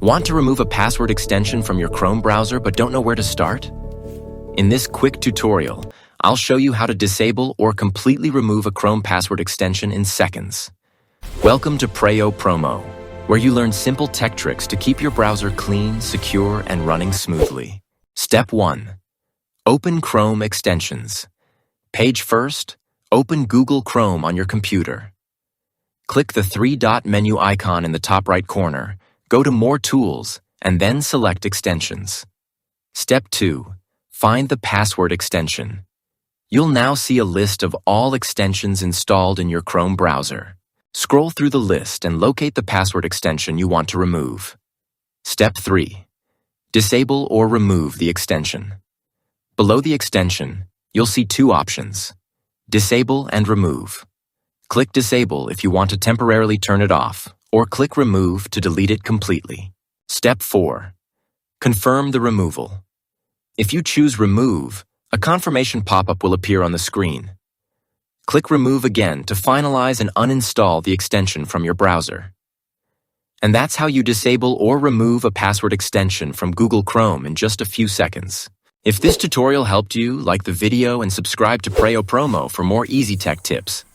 Want to remove a password extension from your Chrome browser but don't know where to start? In this quick tutorial, I'll show you how to disable or completely remove a Chrome password extension in seconds. Welcome to Preyo Promo, where you learn simple tech tricks to keep your browser clean, secure, and running smoothly. Step 1. Open Chrome extensions. Page first, open Google Chrome on your computer. Click the three-dot menu icon in the top right corner, go to More Tools, and then select Extensions. Step 2. Find the password extension. You'll now see a list of all extensions installed in your Chrome browser. Scroll through the list and locate the password extension you want to remove. Step 3. Disable or remove the extension. Below the extension, you'll see two options: Disable and Remove. Click Disable if you want to temporarily turn it off, or click Remove to delete it completely. Step 4. Confirm the removal. If you choose Remove, a confirmation pop-up will appear on the screen. Click Remove again to finalize and uninstall the extension from your browser. And that's how you disable or remove a password extension from Google Chrome in just a few seconds. If this tutorial helped you, like the video and subscribe to Preyo Promo for more easy tech tips.